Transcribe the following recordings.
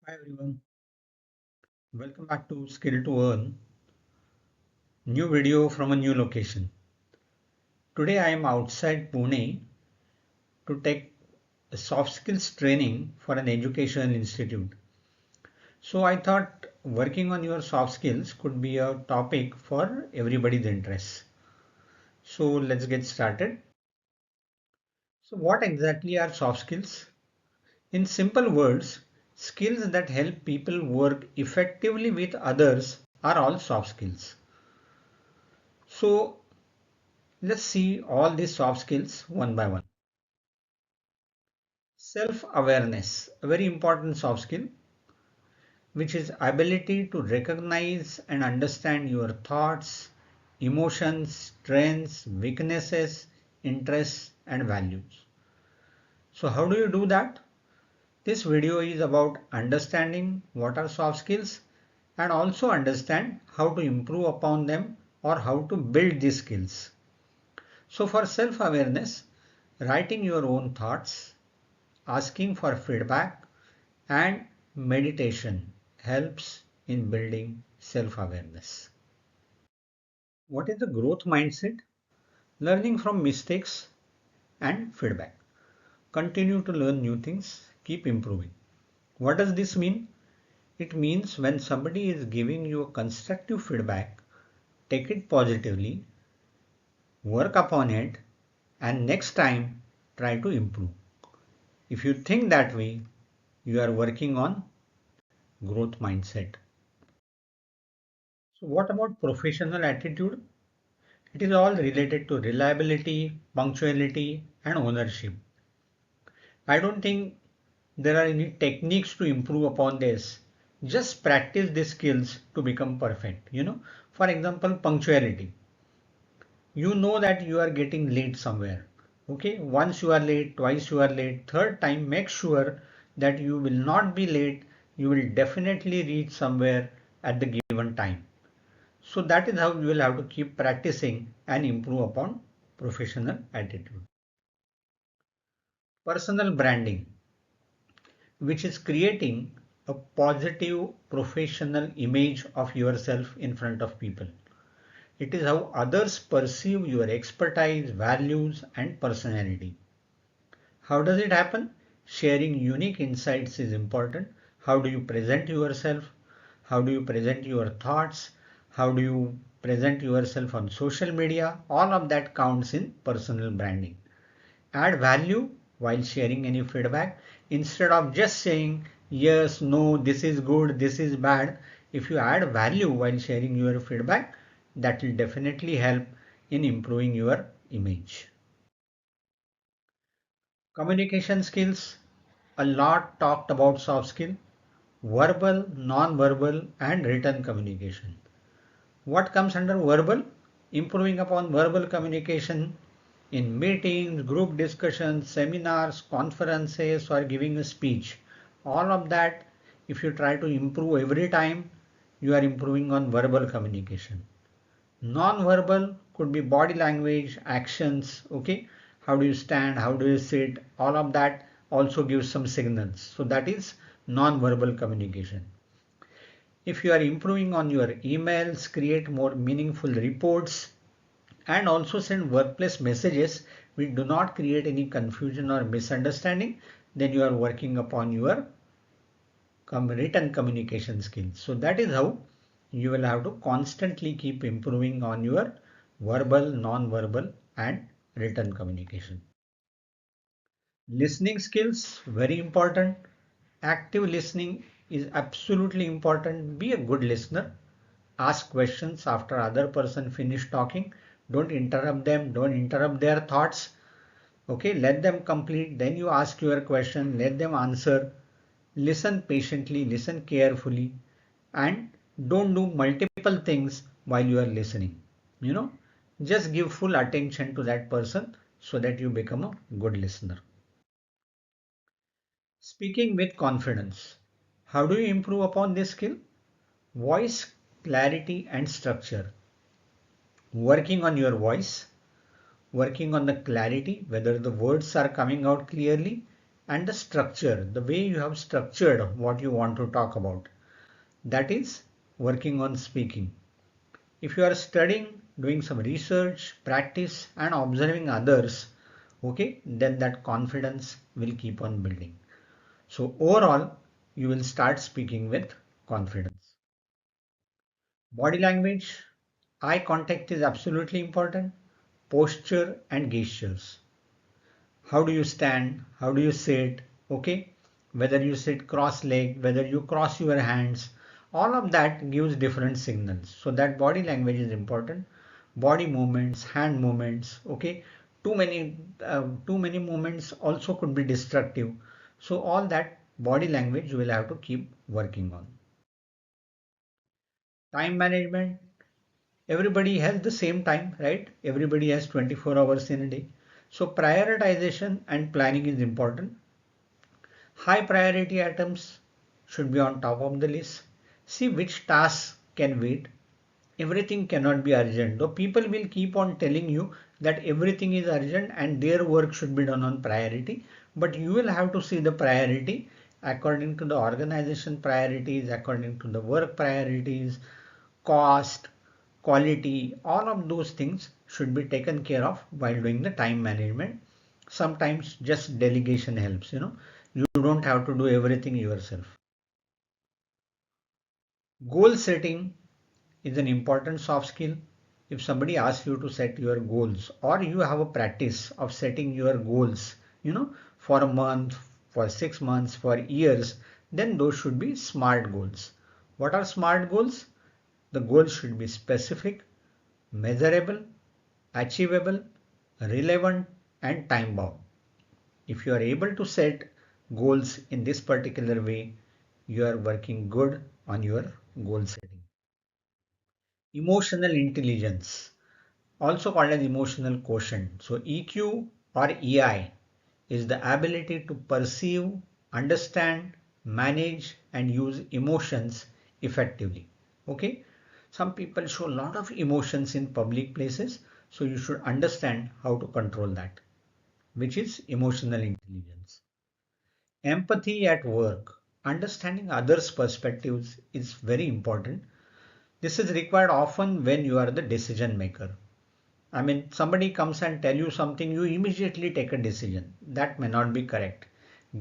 Hi everyone, welcome back to Skill to Earn, new video from a new location. Today I am outside Pune to take a soft skills training for an educational institute. So I thought working on your soft skills could be a topic for everybody's interest. So let's get started. So what exactly are soft skills? In simple words, skills that help people work effectively with others are all soft skills. So let's see all these soft skills one by one. Self-awareness, a very important soft skill, which is ability to recognize and understand your thoughts, emotions, strengths, weaknesses, interests, and values. So how do you do that? This video is about understanding what are soft skills and also understand how to improve upon them or how to build these skills. So for self-awareness, writing your own thoughts, asking for feedback, and meditation helps in building self-awareness. What is the growth mindset? Learning from mistakes and feedback. Continue to learn new things, keep improving. What does this mean? It means when somebody is giving you a constructive feedback, take it positively, work upon it, and next time try to improve. If you think that way, you are working on growth mindset. So what about professional attitude? It is all related to reliability, punctuality, and ownership. I don't think there are any techniques to improve upon this. Just practice these skills to become perfect. For example, punctuality. You know that you are getting late somewhere. Okay, once you are late, twice you are late, third time, make sure that you will not be late. You will definitely reach somewhere at the given time. So that is how you will have to keep practicing and improve upon professional attitude. Personal branding, which is creating a positive professional image of yourself in front of people. It is how others perceive your expertise, values, and personality. How does it happen? Sharing unique insights is important. How do you present yourself? How do you present your thoughts? How do you present yourself on social media? All of that counts in personal branding. Add value while sharing any feedback instead of just saying yes, no, this is good, this is bad. If you add value while sharing your feedback, that will definitely help in improving your image. Communication skills, a lot talked about soft skill, verbal, non-verbal and written communication. What comes under verbal? Improving upon verbal communication in meetings, group discussions, seminars, conferences, or giving a speech. All of that, if you try to improve every time, you are improving on verbal communication. Non-verbal could be body language, actions, okay? How do you stand? How do you sit? All of that also gives some signals. So that is non-verbal communication. If you are improving on your emails, create more meaningful reports, and also send workplace messages which do not create any confusion or misunderstanding, then you are working upon your written communication skills. So that is how you will have to constantly keep improving on your verbal, non-verbal, and written communication. Listening skills, very important. Active listening is absolutely important. Be a good listener. Ask questions after other person finish talking. Don't interrupt them. Don't interrupt their thoughts. Okay, let them complete. Then you ask your question. Let them answer. Listen patiently. Listen carefully. And don't do multiple things while you are listening. You know, just give full attention to that person so that you become a good listener. Speaking with confidence. How do you improve upon this skill? Voice clarity and structure. Working on your voice, working on the clarity, whether the words are coming out clearly, and the structure, the way you have structured what you want to talk about. That is working on speaking. If you are studying, doing some research, practice, and observing others, okay, then that confidence will keep on building. So, overall, you will start speaking with confidence. Body language, eye contact is absolutely important, posture and gestures. How do you stand? How do you sit? Okay, whether you sit cross legged, whether you cross your hands, all of that gives different signals. So that body language is important. Body movements, hand movements. Okay, too many movements also could be destructive. So all that body language you will have to keep working on. Time management. Everybody has the same time, right? Everybody has 24 hours in a day. So prioritization and planning is important. High priority items should be on top of the list. See which tasks can wait. Everything cannot be urgent. Though people will keep on telling you that everything is urgent and their work should be done on priority, but you will have to see the priority according to the organization priorities, according to the work priorities, cost, quality, all of those things should be taken care of while doing the time management. Sometimes just delegation helps, you don't have to do everything yourself. Goal setting is an important soft skill. If somebody asks you to set your goals or you have a practice of setting your goals, for a month, for 6 months, for years, then those should be smart goals. What are smart goals? The goals should be specific, measurable, achievable, relevant, and time bound. If you are able to set goals in this particular way, you are working good on your goal setting. Emotional intelligence, also called as emotional quotient. So EQ or EI is the ability to perceive, understand, manage, and use emotions effectively. Okay. Some people show a lot of emotions in public places, so you should understand how to control that, which is emotional intelligence. Empathy at work, understanding others' perspectives is very important. This is required often when you are the decision maker. I mean, somebody comes and tell you something, you immediately take a decision. That may not be correct.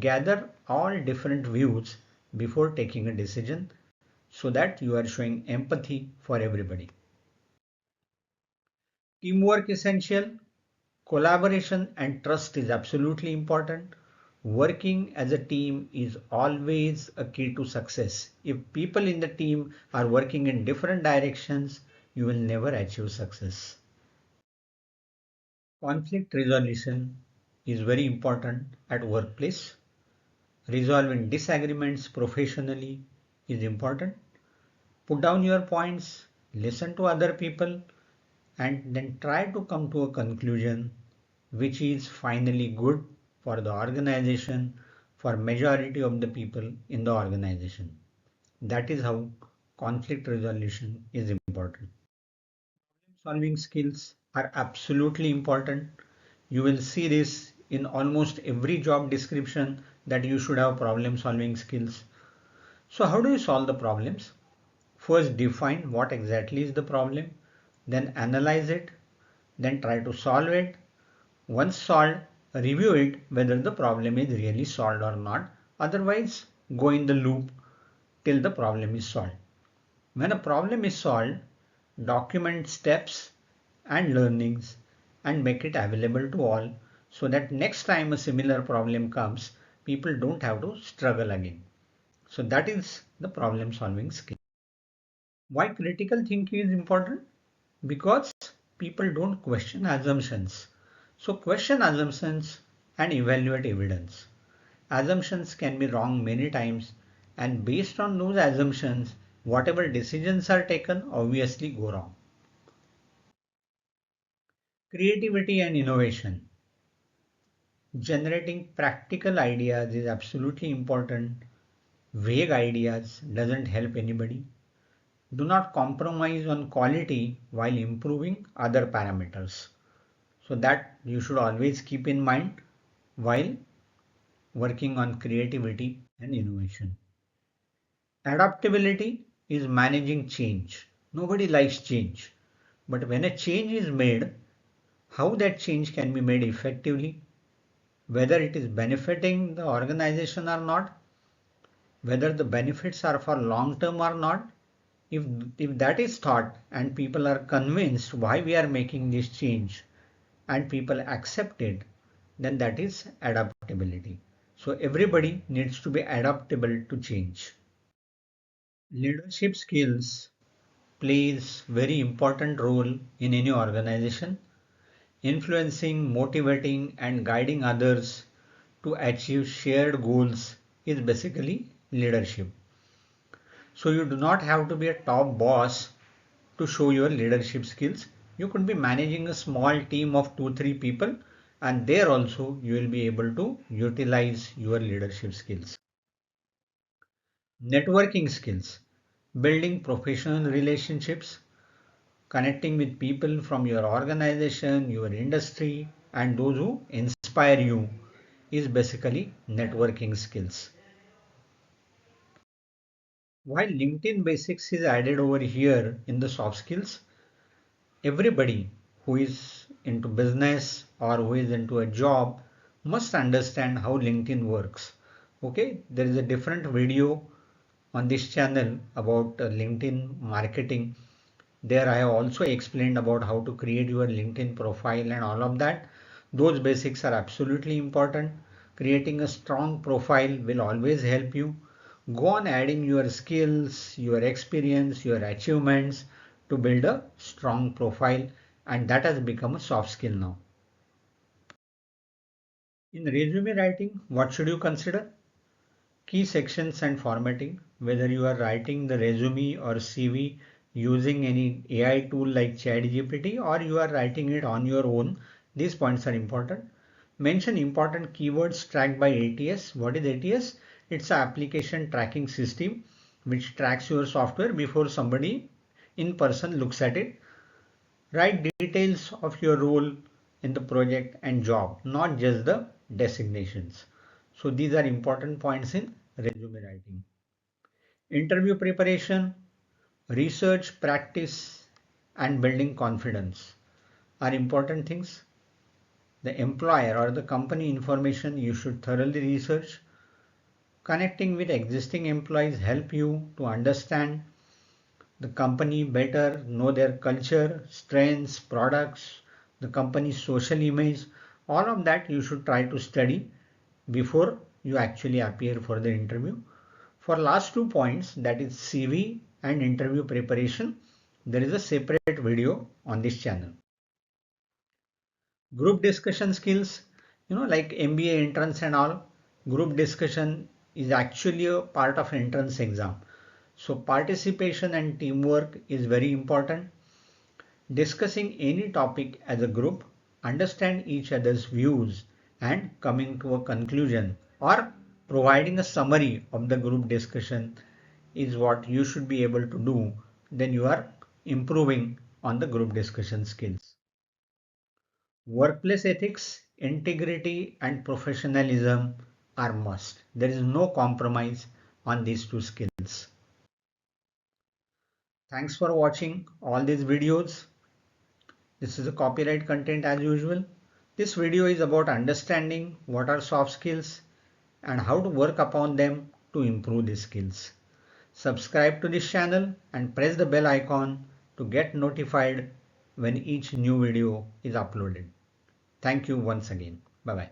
Gather all different views before taking a decision so that you are showing empathy for everybody. Teamwork essential, collaboration and trust is absolutely important. Working as a team is always a key to success. If people in the team are working in different directions, you will never achieve success. Conflict resolution is very important at workplace. Resolving disagreements professionally is important. Put down your points, listen to other people, and then try to come to a conclusion which is finally good for the organization, for majority of the people in the organization. That is how conflict resolution is important. Solving skills are absolutely important. You will see this in almost every job description that you should have problem solving skills. So how do you solve the problems? First define what exactly is the problem, then analyze it, then try to solve it. Once solved, review it whether the problem is really solved or not. Otherwise, go in the loop till the problem is solved. When a problem is solved, document steps and learnings and make it available to all so that next time a similar problem comes, people don't have to struggle again. So that is the problem solving skill. Why critical thinking is important? Because people don't question assumptions. So question assumptions and evaluate evidence. Assumptions can be wrong many times, and based on those assumptions, whatever decisions are taken obviously go wrong. Creativity and innovation. Generating practical ideas is absolutely important. Vague ideas doesn't help anybody. Do not compromise on quality while improving other parameters. So that you should always keep in mind while working on creativity and innovation. Adaptability is managing change. Nobody likes change. But when a change is made, how that change can be made effectively, whether it is benefiting the organization or not, whether the benefits are for long term or not, if if that is thought and people are convinced why we are making this change and people accept it, then that is adaptability. So everybody needs to be adaptable to change. Leadership skills plays very important role in any organization. Influencing, motivating and guiding others to achieve shared goals is basically leadership. So you do not have to be a top boss to show your leadership skills. You could be managing a small team of 2 3 people, and there also you will be able to utilize your leadership skills. Networking skills, building professional relationships, connecting with people from your organization, your industry, and those who inspire you is basically networking skills. While LinkedIn basics is added over here in the soft skills, everybody who is into business or who is into a job must understand how LinkedIn works. Okay, there is a different video on this channel about LinkedIn marketing. There I have also explained about how to create your LinkedIn profile and all of that. Those basics are absolutely important. Creating a strong profile will always help you. Go on adding your skills, your experience, your achievements to build a strong profile, and that has become a soft skill now. In resume writing, what should you consider? Key sections and formatting, whether you are writing the resume or CV using any AI tool like ChatGPT or you are writing it on your own, these points are important. Mention important keywords tracked by ATS. What is ATS? It's an application tracking system which tracks your software before somebody in person looks at it. Write details of your role in the project and job, not just the designations. So these are important points in resume writing. Interview preparation, research, practice, and building confidence are important things. The employer or the company information you should thoroughly research. Connecting with existing employees help you to understand the company better, know their culture, strengths, products, the company's social image. All of that you should try to study before you actually appear for the interview. For last 2 points, that is CV and interview preparation, there is a separate video on this channel. Group discussion skills, like MBA entrance and all, group discussion is actually a part of entrance exam. So participation and teamwork is very important. Discussing any topic as a group, understand each other's views and coming to a conclusion or providing a summary of the group discussion is what you should be able to do. Then you are improving on the group discussion skills. Workplace ethics, integrity and professionalism are must. There is no compromise on these two skills. Thanks for watching all these videos. This is a copyright content as usual. This video is about understanding what are soft skills and how to work upon them to improve these skills. Subscribe to this channel and press the bell icon to get notified when each new video is uploaded. Thank you once again. Bye bye.